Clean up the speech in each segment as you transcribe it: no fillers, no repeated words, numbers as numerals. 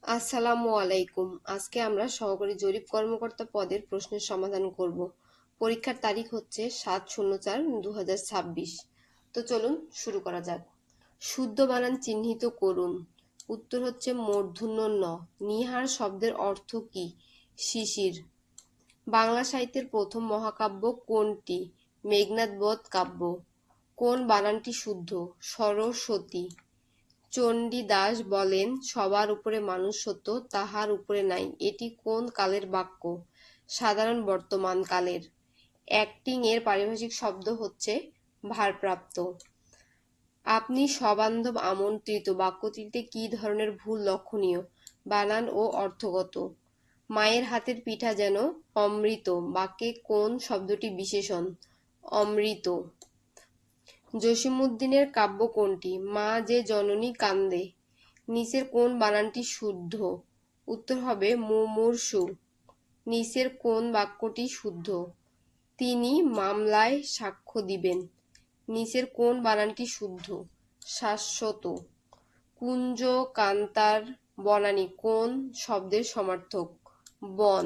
আসসালামু আলাইকুম। আজকে আমরা সহকারী জরিপ কর্মকর্তা পদের প্রশ্নের সমাধান করব। পরীক্ষার তারিখ হচ্ছে 7/04/2026। তো চলুন শুরু করা যাক। শুদ্ধ বানান চিহ্নিত করুন। উত্তর হচ্ছে মূর্ধন্য ন। নিহার শব্দের অর্থ কি? শিশির। বাংলা সাহিত্যের প্রথম মহাকাব্য কোনটি? মেঘনাদ বধ কাব্য। কোন বানানটি শুদ্ধ? সরস্বতী। চণ্ডীদাস বলেন, সবার উপরে মানুষ সত্য, তাহার উপরে নাই। এটি কোন কালের বাক্য? সাধারণ বর্তমান কালের। অ্যাক্টিং এর পারিভাষিক শব্দ হচ্ছে ভারপ্রাপ্ত। আপনি সবান্ধব আমন্ত্রিত বাক্যটিতে কি ধরনের ভুল লক্ষণীয়? বানান ও অর্থগত। মায়ের হাতের পিঠা যেন অমৃত, বাক্যে কোন শব্দটি বিশেষণ? অমৃত। জসীমউদ্দীনের কাব্য কোনটি? মা যে জননী কান্দে। নিচের কোন বানানটি শুদ্ধ? উত্তর হবে মুমূর্ষু। নিচের কোন বাক্যটি শুদ্ধ? তিনি মামলায় সাক্ষ্য দিবেন। নিচের কোন বানানটি শুদ্ধ? শাশ্বত। কুঞ্জ কান্তার বনানী কোন শব্দের সমার্থক? বন।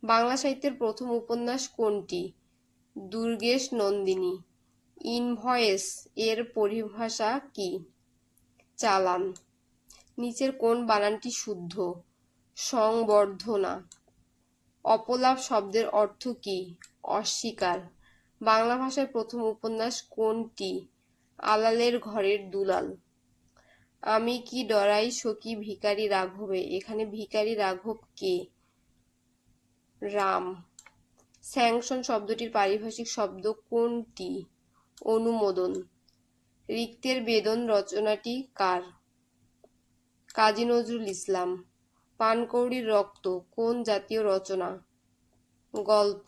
বাংলা সাহিত্যের প্রথম উপন্যাস কোনটি? দুর্গেশ নন্দিনী। ইনভয়েস এর পরিভাষা কি? চালান। নিচের কোন বানানটি শুদ্ধ? সংবর্ধনা। অপলাপ শব্দের অর্থ কি? অস্বীকার। বাংলা ভাষার প্রথম উপন্যাস কোনটি? আলালের ঘরের দুলাল। আমি কি ডরাই সখী ভিখারি রাঘবে। এখানে ভিখারি রাঘব কে? রাম। স্যাংশন শব্দটির পারিভাষিক শব্দ কোনটি? অনুমোদন। রিক্তের বেদন রচনাটি কার? কাজী নজরুল ইসলাম। পানকৌড়ির রক্ত কোন জাতীয় রচনা? গল্প।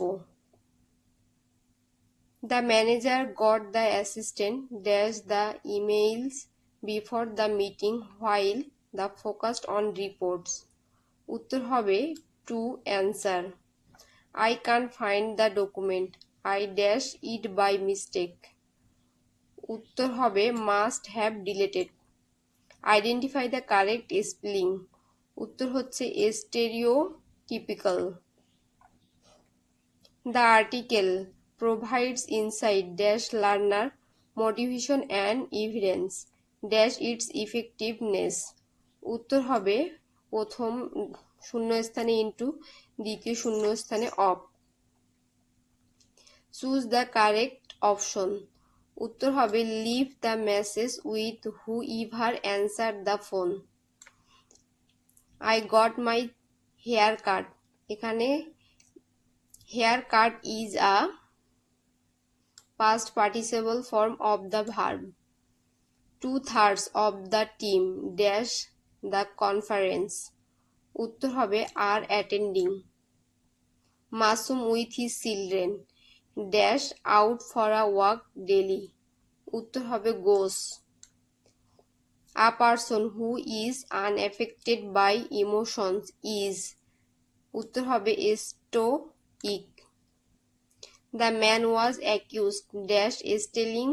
The manager got the assistant dash the emails before the meeting while the focused on reports. উত্তর হবে to answer. I can't find the document, I dash it by mistake. উত্তর হবে must have deleted. Identify the correct spelling. উত্তর হচ্ছে স্টেরিওটিপিক্যাল। The article provides insight dash learner motivation and evidence dash its effectiveness. উত্তর হবে প্রথম শূন্যস্থানে into, দ্বিতীয় শূন্যস্থানে of. Choose the correct option. উত্তর হবে leave the message with whoever answer the phone. I got my hair cut. এখানে hair cut is a past participle form of the verb. 2/3 of the team dash the conference. উত্তর হবে are attending. Masum with his children dash out for a walk daily. উত্তর হবে goes. A person who is unaffected by emotions is. উত্তর হবে stoic. The man was accused dash stealing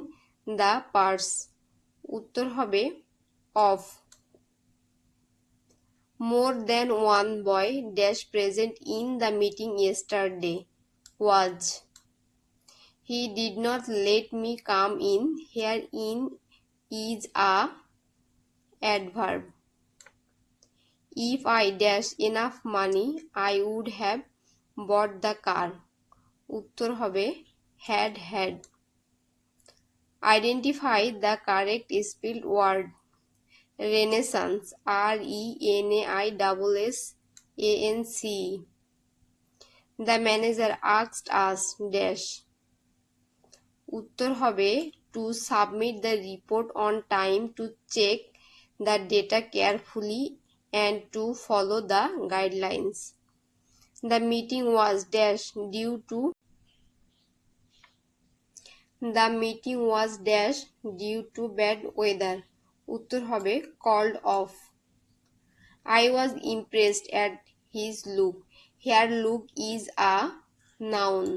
the purse. উত্তর হবে of. More than one boy dash present in the meeting yesterday was. He did not let me come in. Here in is a adverb. If I dash enough money, I would have bought the car. উত্তর হবে had. Identify the correct spelled word. Renaissance RENAISSANCE. The manager asked us dash. উত্তর হবে to submit the report on time, to check the data carefully and to follow the guidelines. The meeting was dash due to. The meeting was dash due to bad weather. উত্তর হবে called off. I was impressed at his look. Here look is a noun.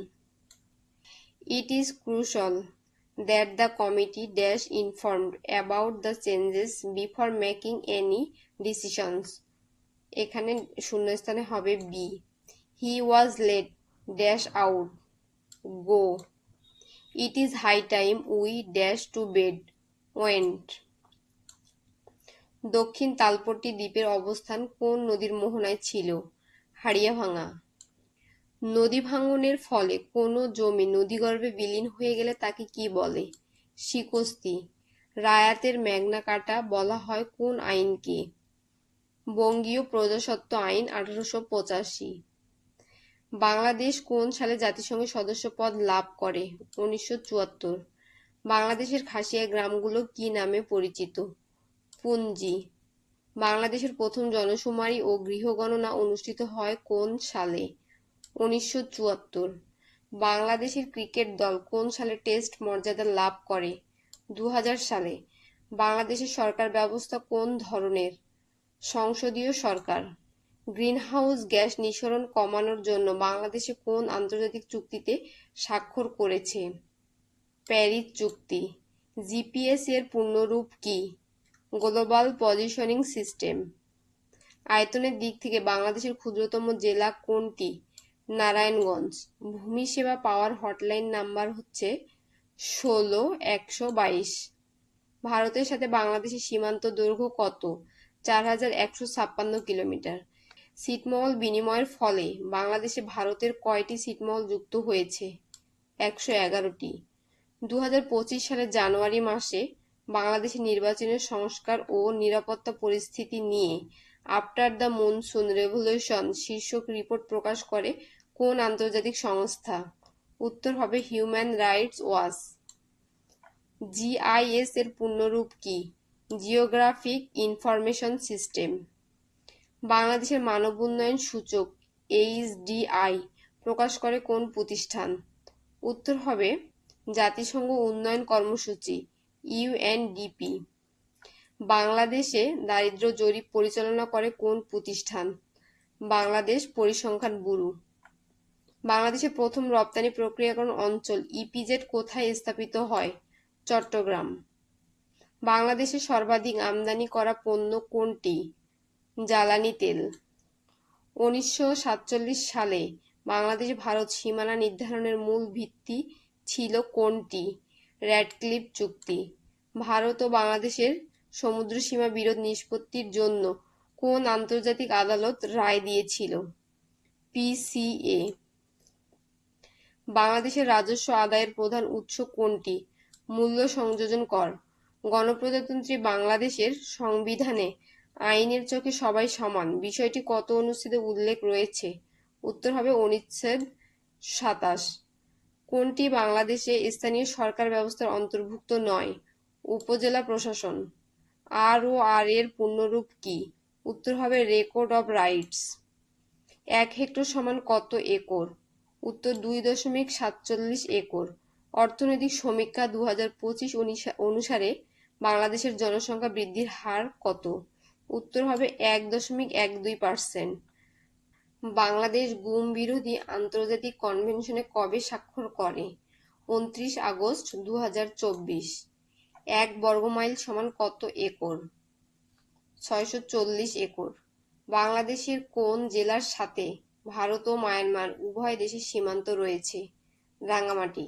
It is crucial that the committee dash informed about the changes before making any decisions. এখানে শূন্যস্থানে হবে B. He was late dash out go. It is high time we dash to bed went. দক্ষিণ তালপট্টি দ্বীপের অবস্থান কোন নদীর মোহনায় ছিল? হাড়িয়াভাঙা। নদী ভাঙনের ফলে কোনো জমি নদীগর্ভে বিলীন হয়ে গেলে তাকে কি বলে? শিকস্তি। রায়াতের ম্যাগনা কার্টা বলা হয় কোন আইনকে? বঙ্গীয় প্রজাস্বত্ব আইন 1885। বাংলাদেশ কোন সালে জাতিসংঘের সদস্য পদ লাভ করে? 1974। বাংলাদেশের খাসিয়া গ্রামগুলো কি নামে পরিচিত? পুঞ্জি। বাংলাদেশের প্রথম জনশুমারি ও গৃহগণনা অনুষ্ঠিত হয় কোন সালে? 1974। বাংলাদেশের ক্রিকেট দল কোন সালে টেস্ট মর্যাদা লাভ করে? 2000 সালে। বাংলাদেশের সরকার ব্যবস্থা কোন ধরনের? সংসদীয় সরকার। গ্রিনহাউস গ্যাস নিঃসরণ কমানোর জন্য বাংলাদেশে কোন আন্তর্জাতিক চুক্তিতে স্বাক্ষর করেছে? প্যারিস চুক্তি। জিপিএস এর পূর্ণরূপ কি? Global positioning system. আয়তনের দিক থেকে বাংলাদেশের ক্ষুদ্রতম জেলা কোনটি? নারায়ণগঞ্জ। ভূমি সেবা পাওয়ার হটলাইন নাম্বার হচ্ছে 16-122। ভারতের সাথে বাংলাদেশের সীমান্ত দৈর্ঘ্য কত? 4156 কিলোমিটার। ছিটমহল বিনিময়ের ফলে বাংলাদেশে ভারতের কয়টি ছিটমহল যুক্ত হয়েছে? 111টি। 2025 সালের জানুয়ারি মাসে বাংলাদেশের নির্বাচনের সংস্কার ও নিরাপত্তা পরিস্থিতি নিয়ে আফটার দ্য মনসুন রেভলিউশন শীর্ষক রিপোর্ট প্রকাশ করে কোন আন্তর্জাতিক সংস্থা? উত্তর হবে হিউম্যান রাইটস ওয়াচ। জিআইএস এর পূর্ণরূপ কি? Geographic information system. বাংলাদেশের মানব উন্নয়ন সূচক এইচডিআই প্রকাশ করে কোন প্রতিষ্ঠান? উত্তর হবে জাতিসংঘ উন্নয়ন কর্মসূচি ইউএনডিপি। বাংলাদেশে দারিদ্র্য জরিপ পরিচালনা করে কোন প্রতিষ্ঠান? বাংলাদেশ পরিসংখ্যান ব্যুরো। বাংলাদেশের প্রথম রপ্তানি প্রক্রিয়াকরণ অঞ্চল ইপিজেড কোথায় স্থাপিত হয়? চট্টগ্রাম। বাংলাদেশের সর্বাধিক আমদানি করা পণ্য কোনটি? জ্বালানি তেল। 1947 সালে বাংলাদেশ ভারত সীমানা নির্ধারণের মূল ভিত্তি ছিল কোনটি? র্যাডক্লিফ চুক্তি। ভারত ও বাংলাদেশের সমুদ্র সীমা বিরোধ নিষ্পত্তির জন্য কোন আন্তর্জাতিক আদালত রায় দিয়েছিল? পিসিএ। বাংলাদেশের রাজস্ব আদায়ের প্রধান উৎস কোনটি? মূল্য সংযোজন কর। গণপ্রজাতন্ত্রী বাংলাদেশের সংবিধানে আইনের চোখে সবাই সমান বিষয়টি কত অনুচ্ছেদে উল্লেখ রয়েছে? উত্তর হবে অনুচ্ছেদ 27। কোনটি বাংলাদেশে স্থানীয় সরকার ব্যবস্থার অন্তর্ভুক্ত নয়? উপজেলা প্রশাসন। আর এর পূর্ণরূপ কি? উত্তর হবে রেকর্ড অব রাইটস। 1 হেক্টর সমান কত একর? উত্তর 2.47 একর। অর্থনৈতিক সমীক্ষা 2025 অনুসারে বাংলাদেশের জনসংখ্যা বৃদ্ধির হার কত? উত্তর হবে 1.12%। বাংলাদেশ গুম বিরোধী আন্তর্জাতিক কনভেনশনে কবে স্বাক্ষর করে? 29 আগস্ট 2024। 1 বর্গমাইল সমান কত একর? 640 একর। বাংলাদেশের কোন জেলার সাথে ভারত ও মায়ানমার উভয় দেশের সীমান্ত রয়েছে? রাঙ্গামাটি।